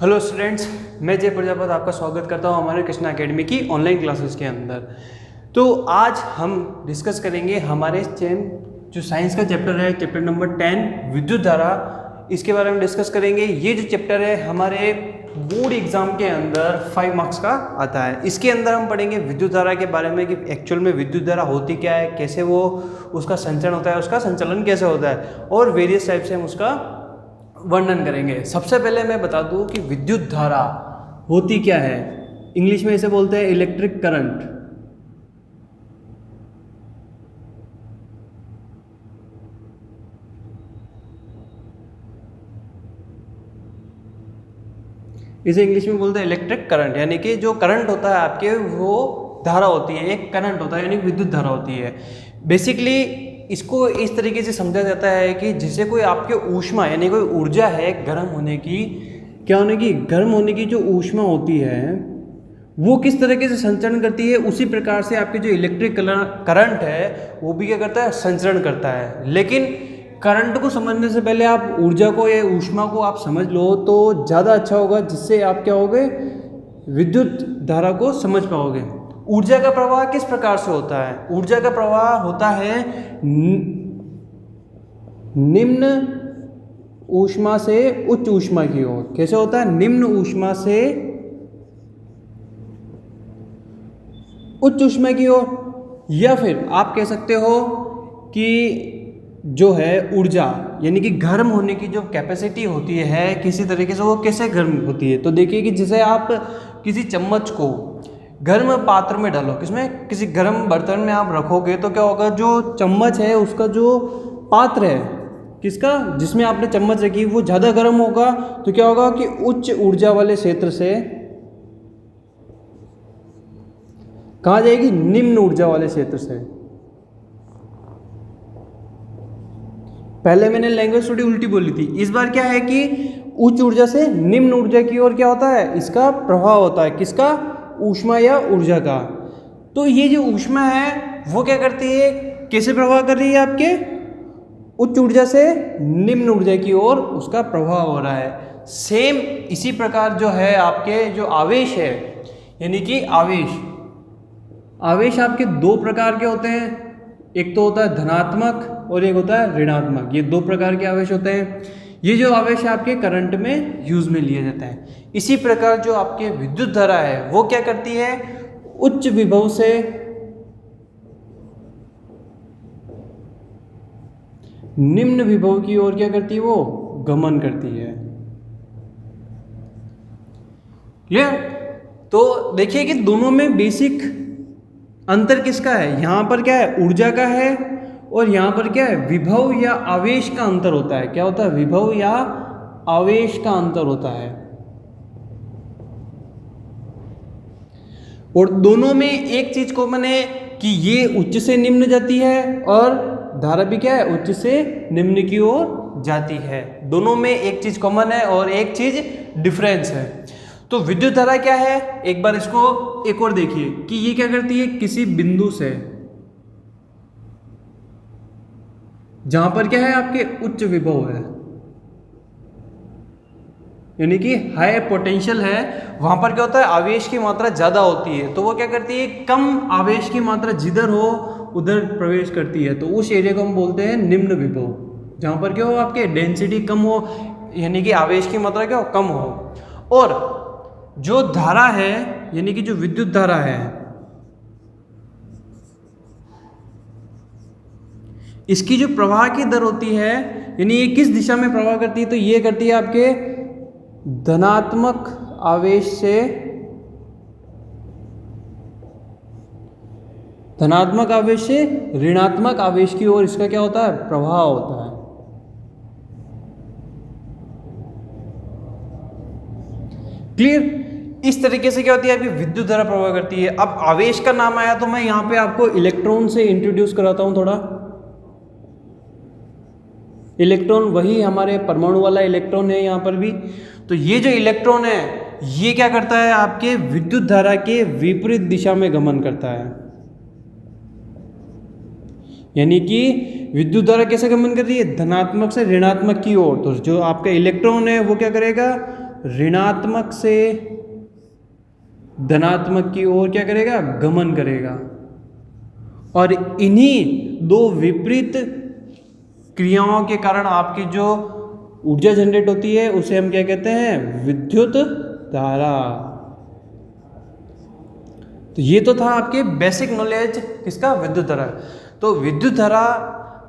Hello students, मैं जय प्रजापत आपका स्वागत करता हूं हमारे कृष्णा एकेडमी की ऑनलाइन क्लासेस के अंदर। तो आज हम डिस्कस करेंगे हमारे जो साइंस का चैप्टर है, चैप्टर नंबर 10 विद्युत धारा। इसके बारे में डिस्कस करेंगे। ये जो चैप्टर है हमारे बोर्ड एग्जाम के अंदर 5 मार्क्स का आता है। इसके अंदर हम पढ़ेंगे विद्युत धारा के बारे में कि एक्चुअल में विद्युत धारा होती क्या है, कैसे वो उसका संचरण होता है, उसका संचालन कैसे होता है और वेरियस टाइप से हम उसका वर्णन करेंगे। सबसे पहले मैं बता दूं कि विद्युत धारा होती क्या है। इंग्लिश में इसे बोलते हैं इलेक्ट्रिक करंट। इसे इंग्लिश में बोलते हैं इलेक्ट्रिक करंट, यानी कि जो करंट होता है आपके वो धारा होती है, एक करंट होता है यानी विद्युत धारा होती है। बेसिकली इसको इस तरीके से समझा जाता है कि जैसे कोई आपके ऊष्मा यानी कोई ऊर्जा है गर्म होने की, क्या होने की, गर्म होने की जो ऊष्मा होती है वो किस तरीके से संचरण करती है, उसी प्रकार से आपके जो इलेक्ट्रिक करंट है वो भी क्या करता है, संचरण करता है। लेकिन करंट को समझने से पहले आप ऊर्जा को या ऊष्मा को आप समझ लो तो ज़्यादा अच्छा होगा, जिससे आप क्या होगे, विद्युत धारा को समझ पाओगे। ऊर्जा का प्रवाह किस प्रकार से होता है? ऊर्जा का प्रवाह होता है निम्न ऊष्मा से उच्च ऊष्मा की ओर। कैसे होता है? निम्न ऊष्मा से उच्च ऊष्मा की ओर। या फिर आप कह सकते हो कि जो है ऊर्जा यानी कि गर्म होने की जो कैपेसिटी होती है किसी तरीके से, वो कैसे गर्म होती है। तो देखिए कि जैसे आप किसी चम्मच को गर्म पात्र में डालो, किसमें, किसी गर्म बर्तन में आप रखोगे तो क्या होगा, जो चम्मच है उसका जो पात्र है किसका, जिसमें आपने चम्मच रखी, वो ज़्यादा गर्म होगा। तो क्या होगा कि उच्च ऊर्जा वाले क्षेत्र से कहाँ जाएगी, निम्न ऊर्जा वाले क्षेत्र से। पहले मैंने लैंग्वेज थोड़ी उल्टी बोली थी, इस बार क्या है कि उच्च ऊर्जा से निम्न ऊर्जा की ओर क्या होता है, इसका प्रभाव होता है। किसका? ऊष्मा या ऊर्जा का। तो ये जो ऊष्मा है वो क्या करती है, कैसे प्रभाव कर रही है, आपके उच्च ऊर्जा से निम्न ऊर्जा की ओर उसका प्रभाव हो रहा है। सेम इसी प्रकार जो है आपके जो आवेश है, यानी कि आवेश आपके दो प्रकार के होते हैं। एक तो होता है धनात्मक और एक होता है ऋणात्मक। ये दो प्रकार के आवेश होते हैं। ये जो आवेश है आपके करंट में यूज में लिया जाता है। इसी प्रकार जो आपके विद्युत धारा है वो क्या करती है, उच्च विभव से निम्न विभव की ओर क्या करती है, वो गमन करती है। क्लियर? तो देखिए कि दोनों में बेसिक अंतर किसका है, यहां पर क्या है, ऊर्जा का है, और यहां पर क्या है, विभव या आवेश का अंतर होता है। क्या होता है? विभव या आवेश का अंतर होता है। और दोनों में एक चीज कॉमन है कि ये उच्च से निम्न जाती है और धारा भी क्या है, उच्च से निम्न की ओर जाती है। दोनों में एक चीज कॉमन है और एक चीज डिफरेंस है। तो विद्युत धारा क्या है, एक बार इसको एक और देखिए कि ये क्या करती है, किसी बिंदु से जहां पर क्या है आपके उच्च विभव है यानी कि हाई पोटेंशियल है, वहां पर क्या होता है, आवेश की मात्रा ज्यादा होती है। तो वो क्या करती है, कम आवेश की मात्रा जिधर हो उधर प्रवेश करती है। तो उस एरिया को हम बोलते हैं निम्न विभव, जहां पर क्या हो, आपके डेंसिटी कम हो यानी कि आवेश की मात्रा क्या हो, कम हो। और जो धारा है यानी कि जो विद्युत धारा है, इसकी जो प्रवाह की दर होती है यानी ये किस दिशा में प्रवाह करती है, तो ये करती है आपके धनात्मक आवेश से ऋणात्मक आवेश की ओर इसका क्या होता है, प्रवाह होता है। क्लियर? इस तरीके से क्या होती है, अभी विद्युत धारा प्रवाह करती है। अब आवेश का नाम आया तो मैं यहां पे आपको इलेक्ट्रॉन से इंट्रोड्यूस कराता हूं थोड़ा। इलेक्ट्रॉन वही हमारे परमाणु वाला इलेक्ट्रॉन है यहां पर भी। तो ये जो इलेक्ट्रॉन है ये क्या करता है, आपके विद्युत धारा के विपरीत दिशा में गमन करता है। यानी कि विद्युत धारा कैसे गमन कर रही है, धनात्मक से ऋणात्मक की ओर। तो जो आपका इलेक्ट्रॉन है वो क्या करेगा, ऋणात्मक से धनात्मक की ओर क्या करेगा, गमन करेगा। और इन्हीं दो विपरीत क्रियाओं के कारण आपकी जो ऊर्जा जनरेट होती है उसे हम क्या कहते हैं, विद्युत धारा। तो ये तो था आपके बेसिक नॉलेज किसका, विद्युत धारा। तो विद्युत धारा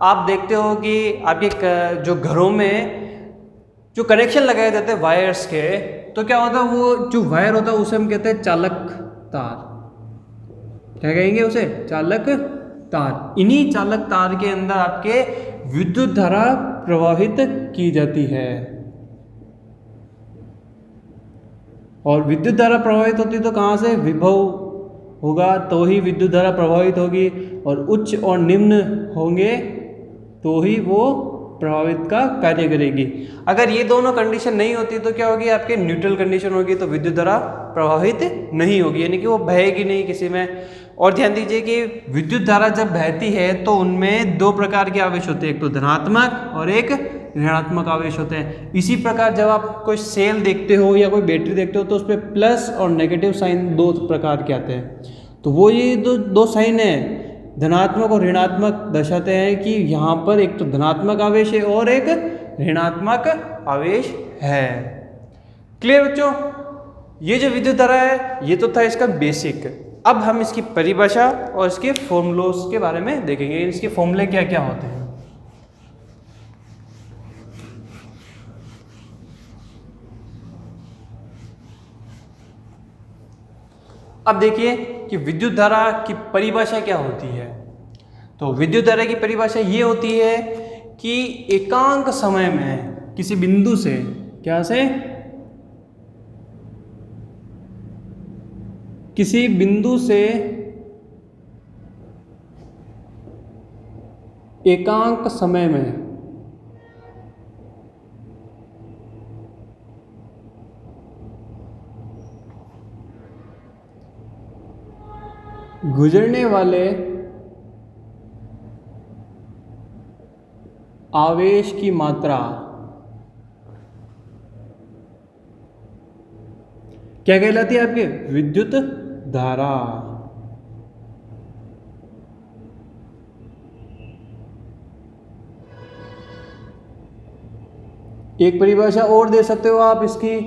आप देखते हो कि आपके जो घरों में जो कनेक्शन लगाए जाते हैं वायर्स के, तो क्या होता है, वो जो वायर होता है उसे हम कहते हैं चालक तार। क्या कहेंगे उसे, चालक तार। इन्हीं चालक तार के अंदर आपके विद्युत धारा प्रवाहित की जाती है। और विद्युत धारा प्रवाहित होती तो कहाँ से, विभव होगा तो ही विद्युत धारा प्रवाहित होगी, और उच्च और निम्न होंगे तो ही वो प्रभावित का कार्य करेगी। अगर ये दोनों कंडीशन नहीं होती तो क्या होगी, आपके न्यूट्रल कंडीशन होगी, तो विद्युत धारा प्रवाहित नहीं होगी, यानी कि वो बहेगी नहीं किसी में। और ध्यान दीजिए कि विद्युत धारा जब बहती है तो उनमें दो प्रकार के आवेश होते हैं, एक तो धनात्मक और एक ऋणात्मक आवेश होते हैं। इसी प्रकार जब आप कोई सेल देखते हो या कोई बैटरी देखते हो तो उस पर प्लस और नेगेटिव साइन दो प्रकार के आते हैं। तो वो ये दो साइन है, धनात्मक और ऋणात्मक, दर्शाते हैं कि यहाँ पर एक तो धनात्मक आवेश है और एक ऋणात्मक आवेश है। क्लियर बच्चों, ये जो विद्युत धारा है ये तो था इसका बेसिक। अब हम इसकी परिभाषा और इसके फॉर्मूलोस के बारे में देखेंगे, इसके फॉर्मूले क्या क्या होते हैं। अब देखिए कि विद्युत धारा की परिभाषा क्या होती है। तो विद्युत धारा की परिभाषा ये होती है कि एकांक समय में किसी बिंदु से, क्या से, किसी बिंदु से एकांक समय में गुजरने वाले आवेश की मात्रा क्या कहलाती है, आपके विद्युत धारा। एक परिभाषा और दे सकते हो आप इसकी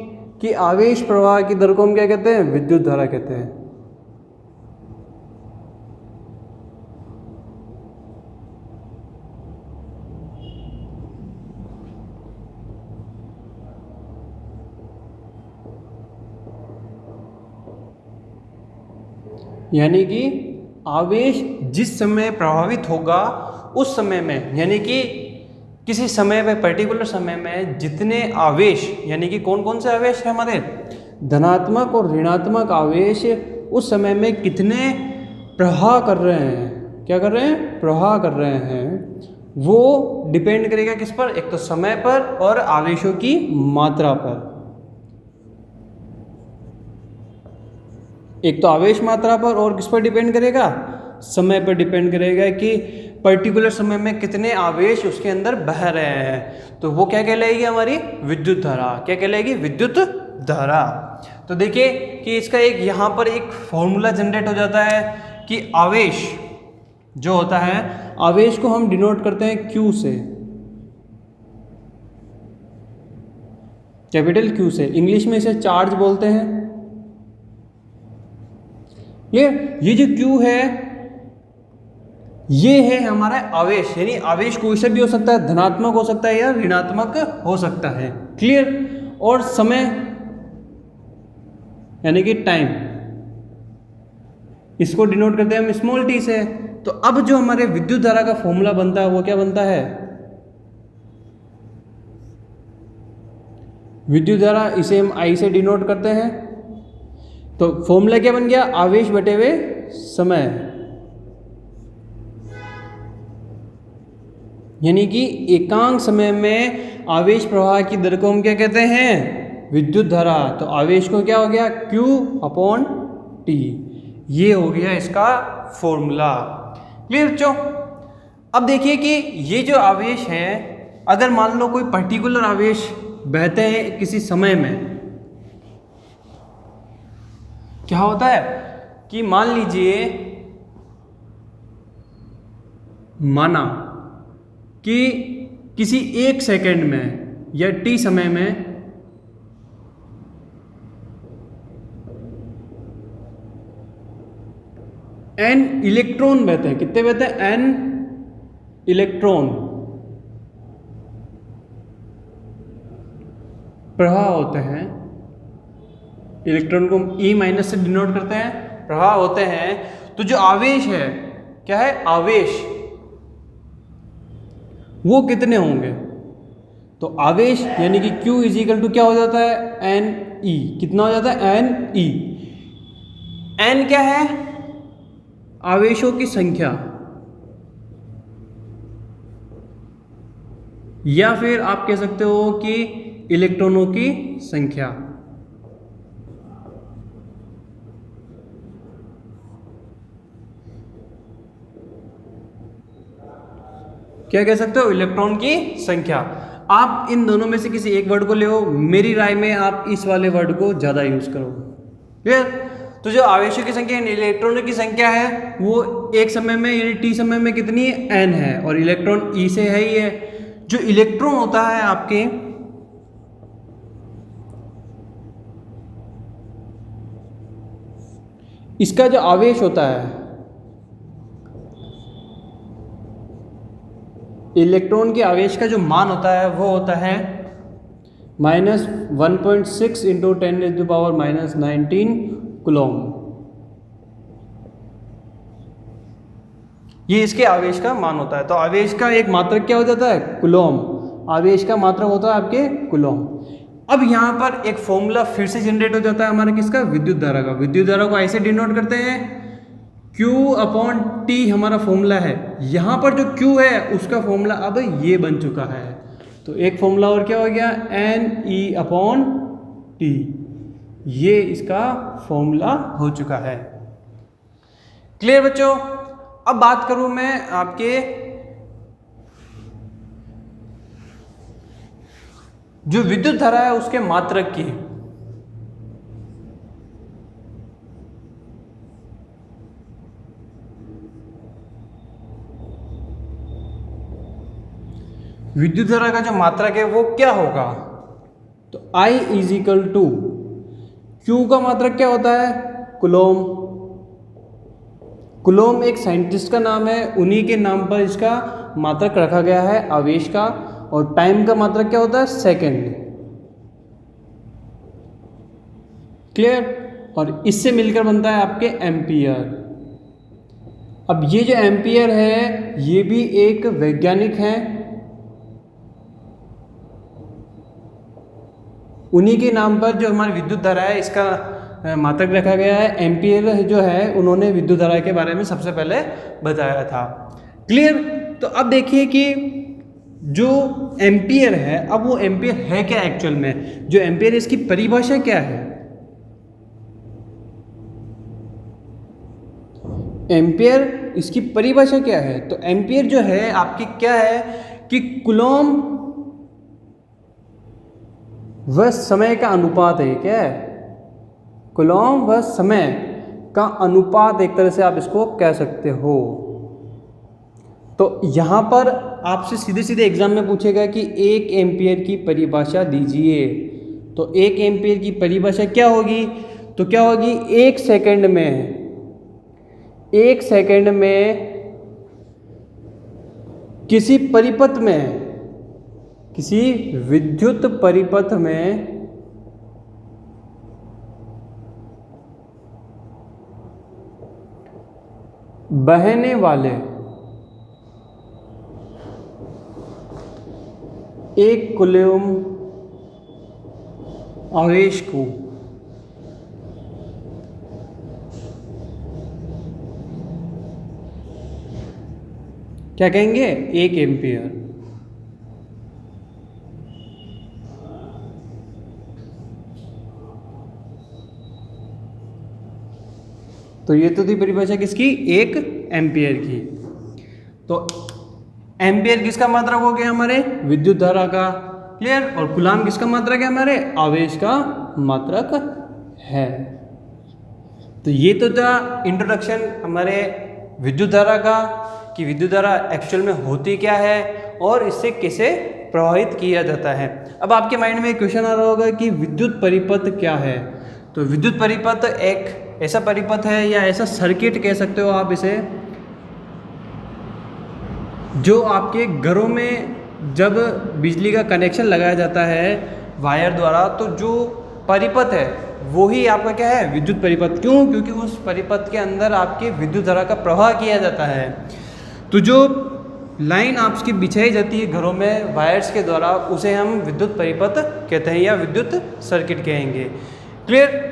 कि आवेश प्रवाह की दर को हम क्या कहते हैं, विद्युत धारा कहते हैं। यानी कि आवेश जिस समय प्रभावित होगा उस समय में, यानी कि किसी समय में, पर्टिकुलर समय में जितने आवेश, यानी कि कौन कौन से आवेश है हमारे, धनात्मक और ऋणात्मक आवेश उस समय में कितने प्रवाह कर रहे हैं, क्या कर रहे हैं, प्रवाह कर रहे हैं, वो डिपेंड करेगा किस पर, एक तो समय पर और आवेशों की मात्रा पर। एक तो आवेश मात्रा पर और किस पर डिपेंड करेगा, समय पर डिपेंड करेगा कि पर्टिकुलर समय में कितने आवेश उसके अंदर बह रहे हैं। तो वो क्या कहलाएगी, हमारी विद्युत धारा। क्या कहलाएगी, विद्युत धारा। तो देखिए कि इसका एक यहाँ पर एक फॉर्मूला जनरेट हो जाता है कि आवेश जो होता है, आवेश को हम डिनोट करते हैं Q से, कैपिटल Q से। इंग्लिश में इसे चार्ज बोलते हैं। ये जो Q है ये है हमारा आवेश, यानी आवेश कोई से भी हो सकता है, धनात्मक हो सकता है या ऋणात्मक हो सकता है। क्लियर। और समय यानी कि टाइम, इसको डिनोट करते हैं हम स्मॉल t से। तो अब जो हमारे विद्युत धारा का फॉर्मूला बनता है वो क्या बनता है, विद्युत धारा, इसे हम I से डिनोट करते हैं। तो फॉर्मूला क्या बन गया, आवेश बटे हुए समय, यानी कि एकांक समय में आवेश प्रवाह की दर को हम क्या कहते हैं, विद्युत धारा। तो आवेश को क्या हो गया, Q/T। ये हो गया इसका फॉर्मूला। क्लियर बच्चों। अब देखिए कि ये जो आवेश है, अगर मान लो कोई पर्टिकुलर आवेश बहते हैं किसी समय में, क्या होता है कि मान लीजिए, माना कि किसी एक सेकंड में या टी समय में एन इलेक्ट्रॉन बहते हैं। कितने बहते हैं? एन इलेक्ट्रॉन प्रवाह होते हैं। इलेक्ट्रॉन को ई माइनस से डिनोट करते हैं, प्रवाह होते हैं। तो जो आवेश है, क्या है? आवेश, वो कितने होंगे? तो आवेश यानी कि Q इजिकल टू क्या हो जाता है? N E. कितना हो जाता है? एन ई। एन क्या है? आवेशों की संख्या, या फिर आप कह सकते हो कि इलेक्ट्रॉनों की संख्या। क्या कह सकते हो? इलेक्ट्रॉन की संख्या। आप इन दोनों में से किसी एक वर्ड को ले, मेरी राय में आप इस वाले वर्ड को ज्यादा यूज करो। क्लियर? तो जो आवेशों की संख्या यानी इलेक्ट्रॉनों की संख्या है, वो एक समय में यानी टी समय में कितनी है? एन है, और इलेक्ट्रॉन ई से है ही है। जो इलेक्ट्रॉन होता है आपके, इसका जो आवेश होता है, इलेक्ट्रॉन के आवेश का जो मान होता है वो होता है -1.6 इंटू 10⁻⁻19 कूलॉम। ये इसके आवेश का मान होता है। तो आवेश का एक मात्रक क्या हो जाता है? कूलॉम। आवेश का मात्रक होता है आपके कूलॉम। अब यहाँ पर एक फॉर्मूला फिर से जनरेट हो जाता है हमारे किसका? विद्युत धारा का। विद्युत धारा को ऐसे डिनोट करते हैं, Q/T हमारा फॉर्मूला है। यहाँ पर जो Q है उसका फॉर्मूला अब ये बन चुका है। तो एक फॉर्मूला और क्या हो गया? NE/T। ये इसका फॉर्मूला हो चुका है। क्लियर बच्चों? अब बात करूं मैं आपके जो विद्युत धारा है उसके मात्रक की। विद्युत धारा का जो मात्रक है वो क्या होगा? तो I इजिकल टू Q का मात्रक क्या होता है? कूलॉम। कूलॉम एक साइंटिस्ट का नाम है, उन्हीं के नाम पर इसका मात्रक रखा गया है आवेश का। और टाइम का मात्रक क्या होता है? सेकंड। क्लियर? और इससे मिलकर बनता है आपके एम्पियर। अब ये जो एम्पियर है ये भी एक वैज्ञानिक है, उन्हीं के नाम पर जो हमारी विद्युत धारा है इसका मात्रक रखा गया है। एम्पियर जो है उन्होंने विद्युत धारा के बारे में सबसे पहले बताया था। क्लियर? तो अब देखिए कि जो एम्पियर है, अब वो एम्पियर है क्या एक्चुअल में? जो एम्पियर है इसकी परिभाषा क्या है? एम्पियर इसकी परिभाषा क्या है? तो एम्पियर जो है आपकी क्या है कि कूलॉम व समय का अनुपात है। क्या है? कूलॉम व समय का अनुपात, एक तरह से आप इसको कह सकते हो। तो यहाँ पर आपसे सीधे सीधे एग्जाम में पूछेगा कि 1 एम्पियर की परिभाषा दीजिए। तो 1 एम्पियर की परिभाषा क्या होगी? तो क्या होगी? 1 सेकंड में किसी परिपथ में, किसी विद्युत परिपथ में बहने वाले एक कूलॉम आवेश को क्या कहेंगे? 1 एम्पियर। तो ये तो थी परिभाषा किसकी? 1 एम्पियर की। तो एम्पियर किसका मात्रक हो गया? हमारे विद्युत धारा का। क्लियर? और कूलॉम किसका मात्रक है? हमारे आवेश का मात्रक है। तो ये तो था इंट्रोडक्शन हमारे विद्युत धारा का, कि विद्युत धारा एक्चुअल में होती क्या है और इससे कैसे प्रभावित किया जाता है। अब आपके माइंड में एक क्वेश्चन आ रहा होगा कि विद्युत परिपथ क्या है। तो विद्युत परिपथ एक ऐसा परिपथ है या ऐसा सर्किट कह सकते हो आप इसे, जो आपके घरों में जब बिजली का कनेक्शन लगाया जाता है वायर द्वारा, तो जो परिपथ है वो ही आपका क्या है, विद्युत परिपथ। क्यों? क्योंकि उस परिपथ के अंदर आपके विद्युत धारा का प्रवाह किया जाता है। तो जो लाइन आपकी बिछाई जाती है घरों में वायर्स के द्वारा, उसे हम विद्युत परिपथ कहते हैं या विद्युत सर्किट कहेंगे। क्लियर?